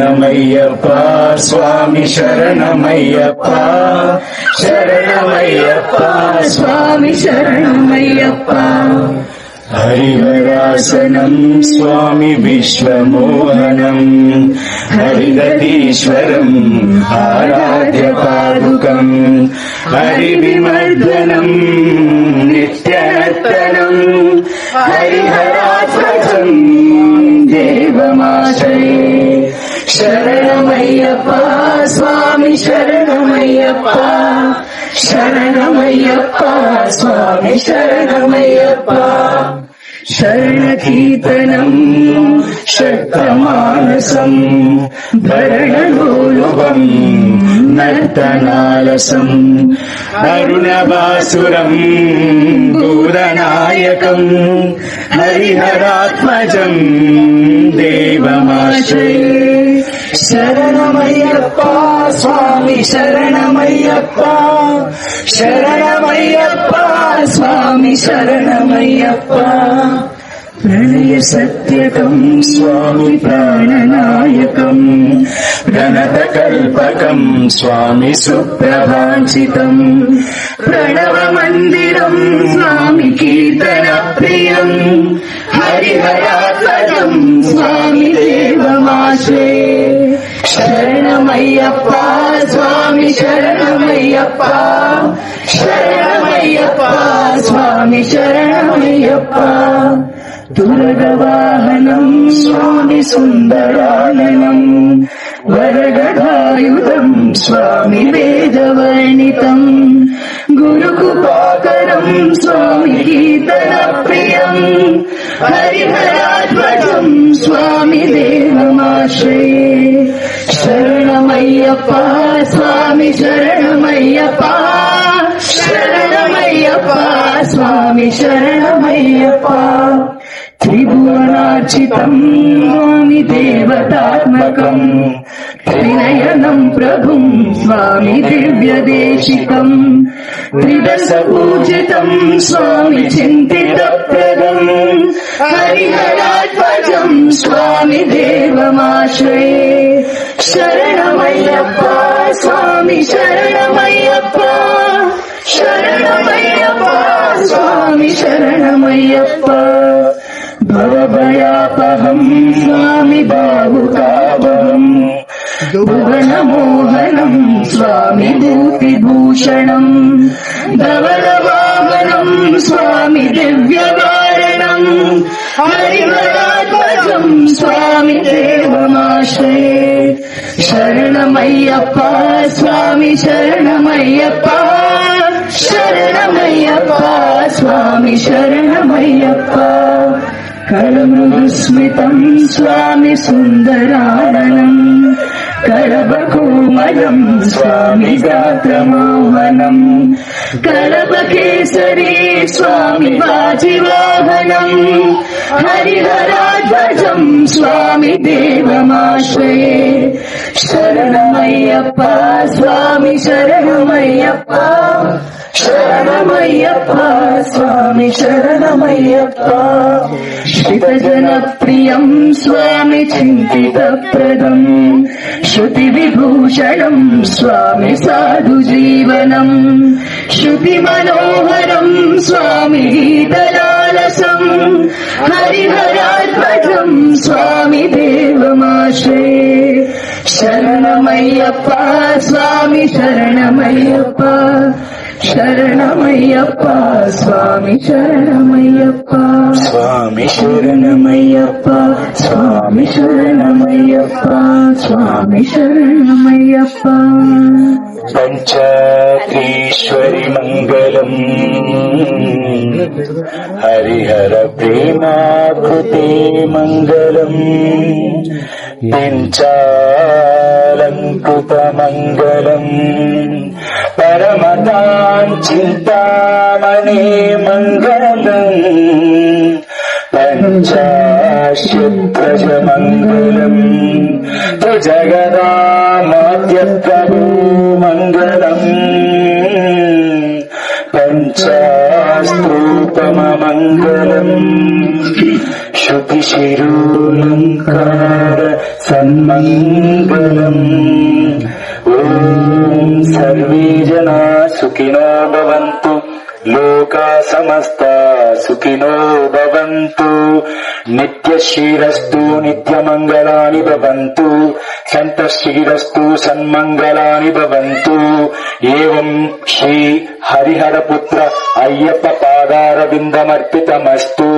శరణమయ్యప్ప స్వామి శరణమయ్యప్ప శరణమయ్యప్ప స్వామి శరణమయ్యప్ప హరివరాసనం స్వామి విశ్వమోహనం హరిగతీశ్వరం ఆరాధ్య పాదుకం హరివిమర్దనం నిత్యనర్తనం హరిహరాధ్వజం దేవమాశ్రయే శరణమయ్యప్ప స్వామి శరణమయ్యప్ప శరణమయ్యప్ప స్వామి శరణమయ్యప్ప శరణకీర్తనం శక్తమానసం భరణలోలువం నర్తనాలసం అరుణభాసురం భూరనాయకం హరిహరాత్మజం దేవమాశ్రయే శరణమయ్యప్ప స్వామి శరణమయ్యప్ప శరణమయ్యప్ప స్వామి శరణమయ్యప్ప ప్రణయ సత్యకం స్వామి ప్రాణనాయకం ప్రణత కల్పకం స్వామి సుప్రభాంచితం ప్రణవ మందిరం స్వామి కీర్తన ప్రియం హరిహరాత్మజం స్వామి దేవమాశ్రయే శరణమయ్యప్ప స్వామి శరణమయ్యప్ప శరణమయ్యప్ప స్వామి శరణమయ్యప్ప తురగవాహనం స్వామి సుందరాననం వరగదాయుధం స్వామి వేదవర్ణితం గురుకుపాకరం స్వామి కీర్తన ప్రియం హరిహరాధ్వజం స్వామి దేవమాశ్రయే శరణమయ్యప్ప స్వామి శరణమయ్యప్ప శరణమయ్యప్ప స్వామి శరణమయ్యప్ప త్రిభువనార్చితం స్వామి దేవతాత్మకం త్రినయనం ప్రభుం స్వామి దివ్యదేశికం త్రిదశ పూజితం స్వామి చింతితప్రదం హరిహరాధ్వజం స్వామి దేవమాశ్రయే శరణమయ్యప్ప స్వామి శరణమయ్యప్ప శరణమయ్యప్ప స్వామి శరణమయ్యప్ప భవభయాపహం స్వామి బాహుకావహం భువనమోహనం స్వామి భూతిభూషణం ధవళవాహనం స్వామి దివ్యవారణం హరిహరాధ్వజం స్వామి దేవమాశ్రయే శరణమయ్యప్ప స్వామి శరణమయ్యప్ప శరణమయ్యప్ప స్వామి శరణమయ్యప్ప కళమృదుస్మితం స్వామి సుందరాననం కళభకోమలం స్వామి గాత్రమోహనం కళభకేసరీ స్వామి వాజివాహనం హరిహరాధ్వజం స్వామి దేవమాశ్రయే శరణమయ్యప్ప స్వామి శరణమయ్యప్ప శరణమయ్యప్ప స్వామి శరణమయ్యప్ప శ్రితజన ప్రియం స్వామి చింతితప్రదం శృతి విభూషణం స్వామి సాధు జీవనం శృతి మనోహరం స్వామి గీతలాలసం హరిహరాధ్వజం స్వామి దేవమాశ్రయే శరణమయ్యప్ప స్వామి శరణమయ్యప్ప శరణమయ్యప్ప స్వామి శరణమయ్యప్ప స్వామి శరణమయ్యప్ప స్వామి శరణమయ్యప్ప స్వామి శరణమయ్యప్ప పంచాత్రీశ్వరి మంగళం హరిహర ప్రేమాకృతే మంగళం పంచాలంకృత మంగళం పరమతాంచింతామణి మంగళం పంచాశత్రజ మంగళం జగదామాద్య ప్రభు మంగళం పంచాస్తూపమ మంగళం श्रुतिशिरोऽलङ्कार सन्मङ्गलम् ॐ सर्वे जना सुखिनो भवन्तु लोका समस्ता सुखिनो भवन्तु नित्यश्रीरस्तु नित्यमङ्गलानि भवन्तु सन्तश्रीरस्तु सन्मङ्गलानि भवन्तु एवं श्री हरिहरपुत्र अय्यप्प पादारविन्दमर्पितमस्तु।